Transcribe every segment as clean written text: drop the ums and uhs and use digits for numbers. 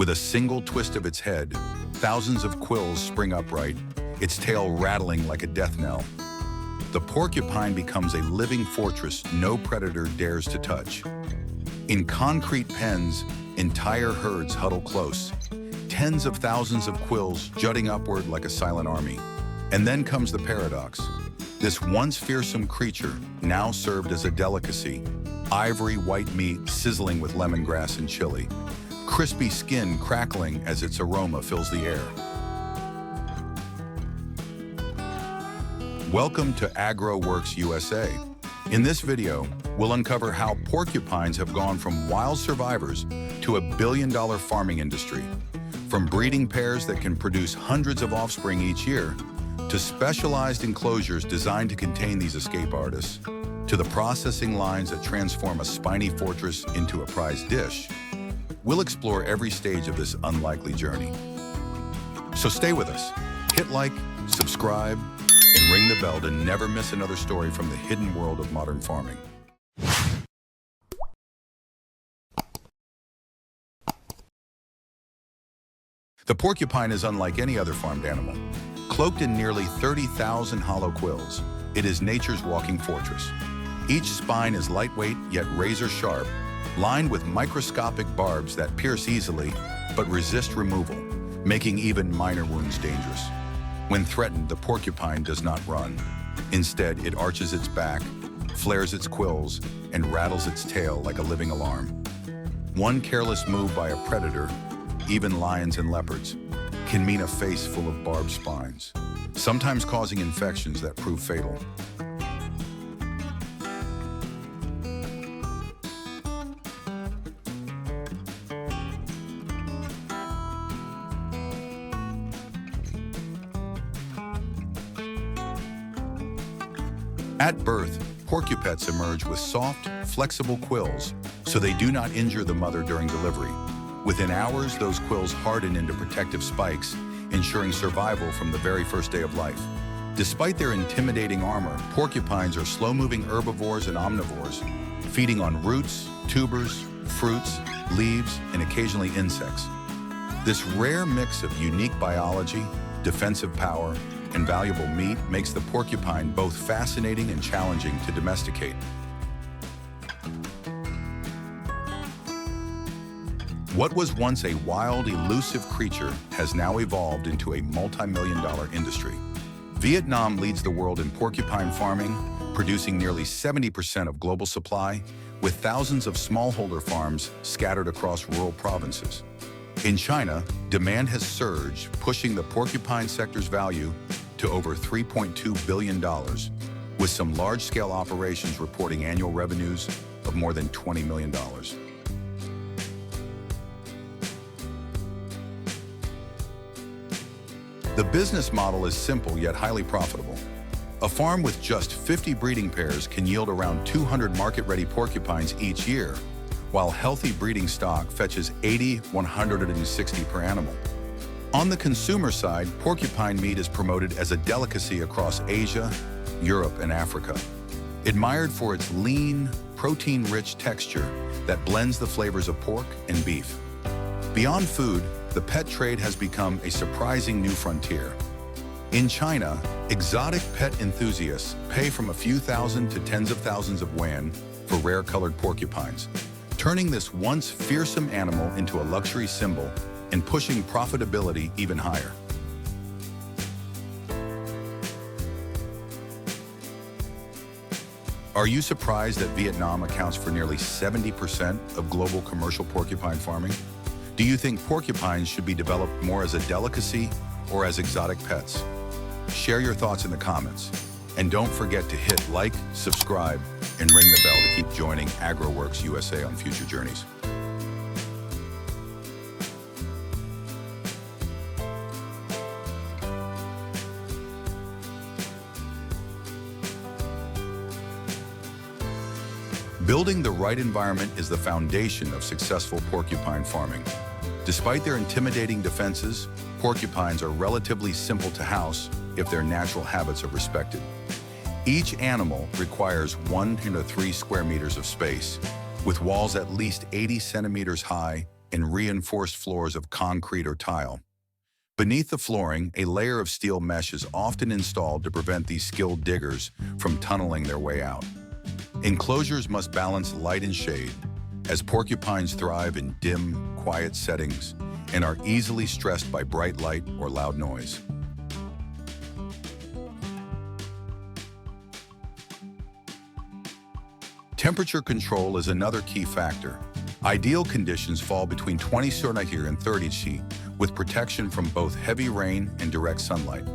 With a single twist of its head, thousands of quills spring upright, its tail rattling like a death knell. The porcupine becomes a living fortress no predator dares to touch. In concrete pens, entire herds huddle close, tens of thousands of quills jutting upward like a silent army. And then comes the paradox. This once fearsome creature now served as a delicacy, ivory white meat sizzling with lemongrass and chili, crispy skin crackling as its aroma fills the air. Welcome to AgroWorks USA. In this video, we'll uncover how porcupines have gone from wild survivors to a billion-dollar farming industry. From breeding pairs that can produce hundreds of offspring each year, to specialized enclosures designed to contain these escape artists, to the processing lines that transform a spiny fortress into a prized dish, we'll explore every stage of this unlikely journey. So stay with us, hit like, subscribe, and ring the bell to never miss another story from the hidden world of modern farming. The porcupine is unlike any other farmed animal. Cloaked in nearly 30,000 hollow quills, it is nature's walking fortress. Each spine is lightweight yet razor sharp, lined with microscopic barbs that pierce easily but resist removal, making even minor wounds dangerous. When threatened, the porcupine does not run. Instead, it arches its back, flares its quills, and rattles its tail like a living alarm. One careless move by a predator, even lions and leopards, can mean a face full of barbed spines, sometimes causing infections that prove fatal. At birth, porcupets emerge with soft, flexible quills, so they do not injure the mother during delivery. Within hours, those quills harden into protective spikes, ensuring survival from the very first day of life. Despite their intimidating armor, porcupines are slow-moving herbivores and omnivores, feeding on roots, tubers, fruits, leaves, and occasionally insects. This rare mix of unique biology, defensive power, and valuable meat makes the porcupine both fascinating and challenging to domesticate. What was once a wild, elusive creature has now evolved into a multi-million-dollar industry. Vietnam leads the world in porcupine farming, producing nearly 70% of global supply, with thousands of smallholder farms scattered across rural provinces. In China, demand has surged, pushing the porcupine sector's value to over $3.2 billion, with some large-scale operations reporting annual revenues of more than $20 million. The business model is simple yet highly profitable. A farm with just 50 breeding pairs can yield around 200 market-ready porcupines each year, while healthy breeding stock fetches 160 per animal. On the consumer side, porcupine meat is promoted as a delicacy across Asia, Europe, and Africa. Admired for its lean, protein-rich texture that blends the flavors of pork and beef. Beyond food, the pet trade has become a surprising new frontier. In China, exotic pet enthusiasts pay from a few thousand to tens of thousands of yuan for rare-colored porcupines, turning this once fearsome animal into a luxury symbol and pushing profitability even higher. Are you surprised that Vietnam accounts for nearly 70% of global commercial porcupine farming? Do you think porcupines should be developed more as a delicacy or as exotic pets? Share your thoughts in the comments. And don't forget to hit like, subscribe, and ring the bell to keep joining AgroWorks USA on future journeys. Building the right environment is the foundation of successful porcupine farming. Despite their intimidating defenses, porcupines are relatively simple to house if their natural habits are respected. Each animal requires 1 to 3 square meters of space, with walls at least 80 centimeters high and reinforced floors of concrete or tile. Beneath the flooring, a layer of steel mesh is often installed to prevent these skilled diggers from tunneling their way out. Enclosures must balance light and shade, as porcupines thrive in dim, quiet settings and are easily stressed by bright light or loud noise. Temperature control is another key factor. Ideal conditions fall between 20 Fahrenheit and 30 C, with protection from both heavy rain and direct sunlight.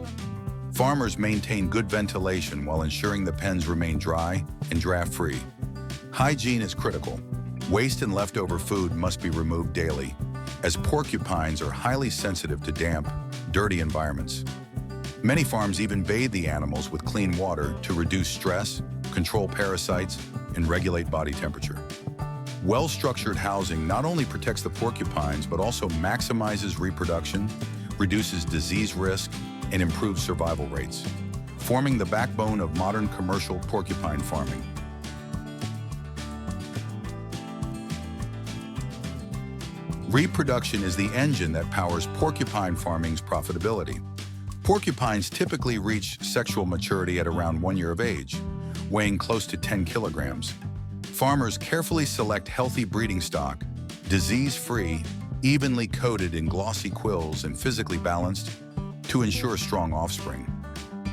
Farmers maintain good ventilation while ensuring the pens remain dry and draft-free. Hygiene is critical. Waste and leftover food must be removed daily, as porcupines are highly sensitive to damp, dirty environments. Many farms even bathe the animals with clean water to reduce stress, control parasites, and regulate body temperature. Well-structured housing not only protects the porcupines, but also maximizes reproduction, reduces disease risk, and improves survival rates, forming the backbone of modern commercial porcupine farming. Reproduction is the engine that powers porcupine farming's profitability. Porcupines typically reach sexual maturity at around 1 year of age, weighing close to 10 kilograms. Farmers carefully select healthy breeding stock, disease-free, evenly coated in glossy quills and physically balanced, to ensure strong offspring.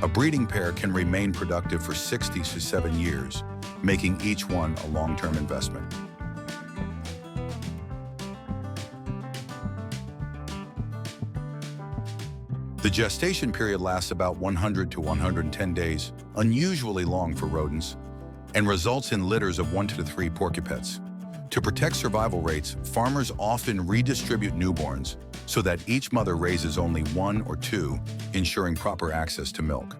A breeding pair can remain productive for 60 to 7 years, making each one a long-term investment. The gestation period lasts about 100 to 110 days, unusually long for rodents, and results in litters of 1 to 3 porcupets. To protect survival rates, farmers often redistribute newborns so that each mother raises only 1 or 2, ensuring proper access to milk.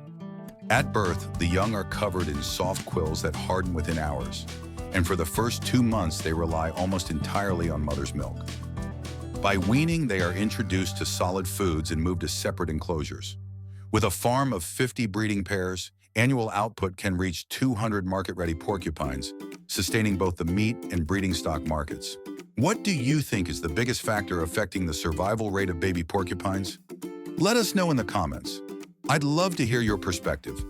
At birth, the young are covered in soft quills that harden within hours, and for the first 2 months they rely almost entirely on mother's milk. By weaning, they are introduced to solid foods and moved to separate enclosures. With a farm of 50 breeding pairs, annual output can reach 200 market-ready porcupines, sustaining both the meat and breeding stock markets. What do you think is the biggest factor affecting the survival rate of baby porcupines? Let us know in the comments. I'd love to hear your perspective.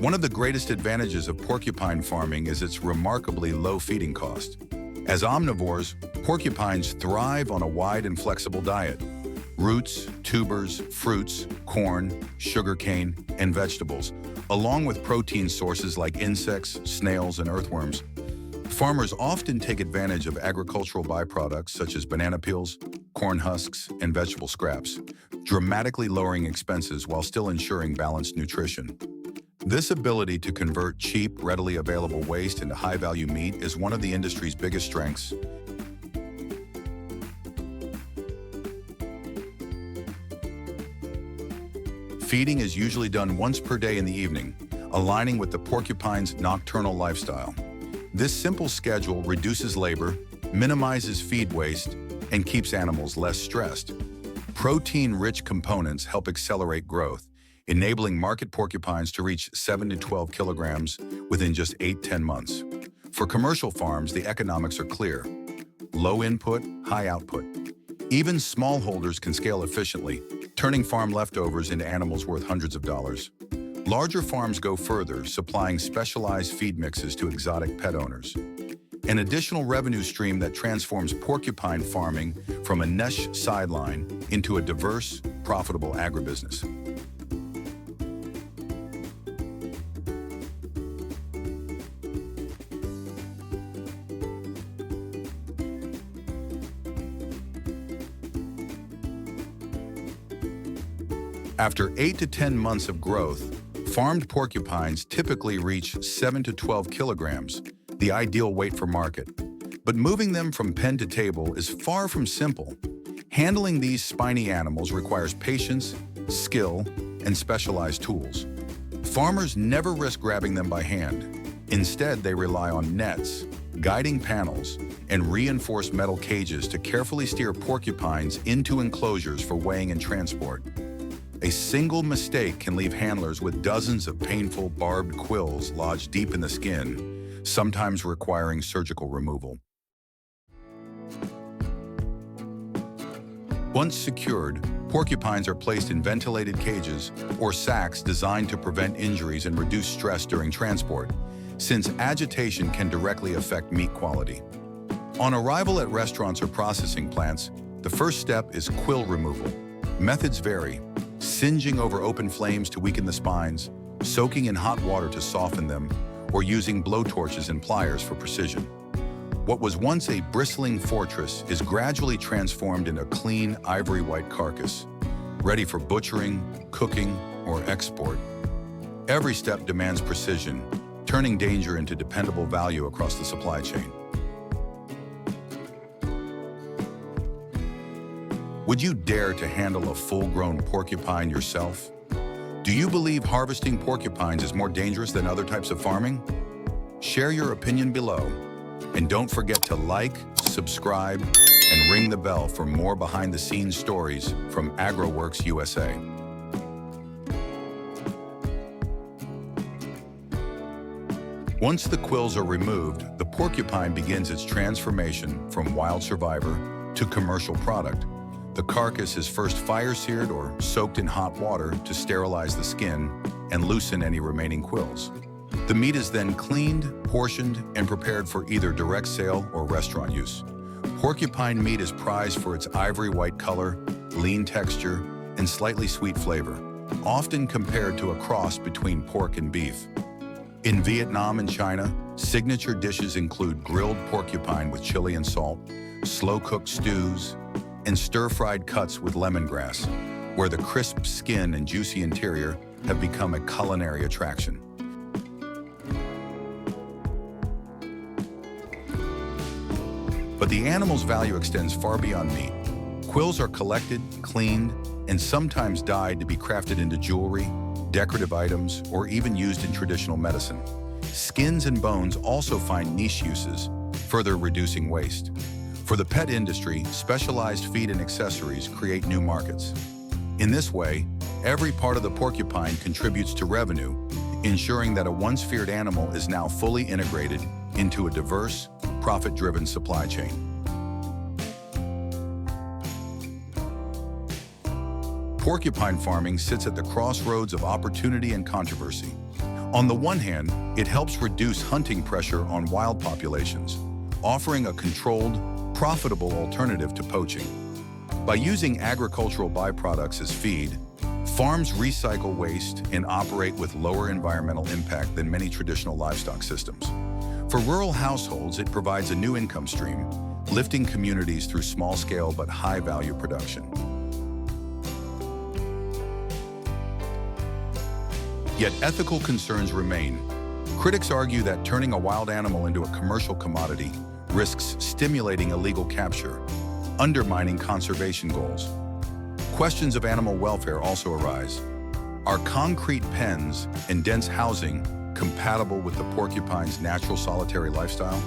One of the greatest advantages of porcupine farming is its remarkably low feeding cost. As omnivores, porcupines thrive on a wide and flexible diet. Roots, tubers, fruits, corn, sugarcane, and vegetables, along with protein sources like insects, snails, and earthworms. Farmers often take advantage of agricultural byproducts such as banana peels, corn husks, and vegetable scraps, dramatically lowering expenses while still ensuring balanced nutrition. This ability to convert cheap, readily available waste into high-value meat is one of the industry's biggest strengths. Feeding is usually done once per day in the evening, aligning with the porcupine's nocturnal lifestyle. This simple schedule reduces labor, minimizes feed waste, and keeps animals less stressed. Protein-rich components help accelerate growth, enabling market porcupines to reach 7 to 12 kilograms within just 8-10 months. For commercial farms, the economics are clear. Low input, high output. Even smallholders can scale efficiently, turning farm leftovers into animals worth hundreds of dollars. Larger farms go further, supplying specialized feed mixes to exotic pet owners. An additional revenue stream that transforms porcupine farming from a niche sideline into a diverse, profitable agribusiness. After 8 to 10 months of growth, farmed porcupines typically reach 7 to 12 kilograms, the ideal weight for market. But moving them from pen to table is far from simple. Handling these spiny animals requires patience, skill, and specialized tools. Farmers never risk grabbing them by hand. Instead, they rely on nets, guiding panels, and reinforced metal cages to carefully steer porcupines into enclosures for weighing and transport. A single mistake can leave handlers with dozens of painful, barbed quills lodged deep in the skin, sometimes requiring surgical removal. Once secured, porcupines are placed in ventilated cages or sacks designed to prevent injuries and reduce stress during transport, since agitation can directly affect meat quality. On arrival at restaurants or processing plants, the first step is quill removal. Methods vary: singeing over open flames to weaken the spines, soaking in hot water to soften them, or using blowtorches and pliers for precision. What was once a bristling fortress is gradually transformed into a clean, ivory-white carcass, ready for butchering, cooking, or export. Every step demands precision, turning danger into dependable value across the supply chain. Would you dare to handle a full-grown porcupine yourself? Do you believe harvesting porcupines is more dangerous than other types of farming? Share your opinion below. And don't forget to like, subscribe, and ring the bell for more behind-the-scenes stories from AgroWorks USA. Once the quills are removed, the porcupine begins its transformation from wild survivor to commercial product. The carcass is first fire-seared or soaked in hot water to sterilize the skin and loosen any remaining quills. The meat is then cleaned, portioned, and prepared for either direct sale or restaurant use. Porcupine meat is prized for its ivory-white color, lean texture, and slightly sweet flavor, often compared to a cross between pork and beef. In Vietnam and China, signature dishes include grilled porcupine with chili and salt, slow-cooked stews, and stir-fried cuts with lemongrass, where the crisp skin and juicy interior have become a culinary attraction. But the animal's value extends far beyond meat. Quills are collected, cleaned, and sometimes dyed to be crafted into jewelry, decorative items, or even used in traditional medicine. Skins and bones also find niche uses, further reducing waste. For the pet industry, specialized feed and accessories create new markets. In this way, every part of the porcupine contributes to revenue, ensuring that a once feared animal is now fully integrated into a diverse, profit-driven supply chain. Porcupine farming sits at the crossroads of opportunity and controversy. On the one hand, it helps reduce hunting pressure on wild populations, offering a controlled, profitable alternative to poaching. By using agricultural byproducts as feed, farms recycle waste and operate with lower environmental impact than many traditional livestock systems. For rural households, it provides a new income stream, lifting communities through small-scale but high-value production. Yet ethical concerns remain. Critics argue that turning a wild animal into a commercial commodity risks stimulating illegal capture, undermining conservation goals. Questions of animal welfare also arise. Are concrete pens and dense housing compatible with the porcupine's natural solitary lifestyle?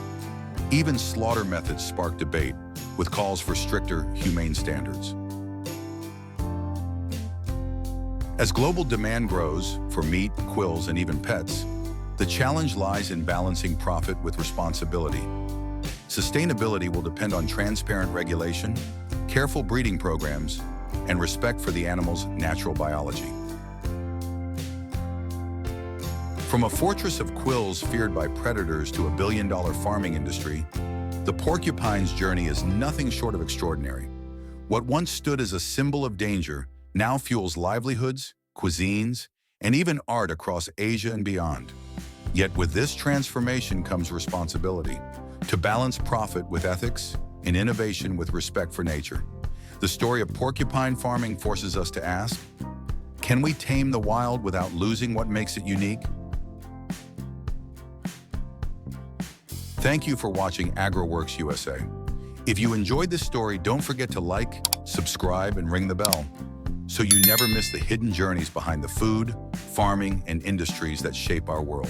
Even slaughter methods spark debate, with calls for stricter, humane standards. As global demand grows for meat, quills, and even pets, the challenge lies in balancing profit with responsibility. Sustainability will depend on transparent regulation, careful breeding programs, and respect for the animal's natural biology. From a fortress of quills feared by predators to a billion-dollar farming industry, the porcupine's journey is nothing short of extraordinary. What once stood as a symbol of danger now fuels livelihoods, cuisines, and even art across Asia and beyond. Yet with this transformation comes responsibility to balance profit with ethics and innovation with respect for nature. The story of porcupine farming forces us to ask, can we tame the wild without losing what makes it unique? Thank you for watching AgroWorks USA. If you enjoyed this story, don't forget to like, subscribe, and ring the bell so you never miss the hidden journeys behind the food, farming, and industries that shape our world.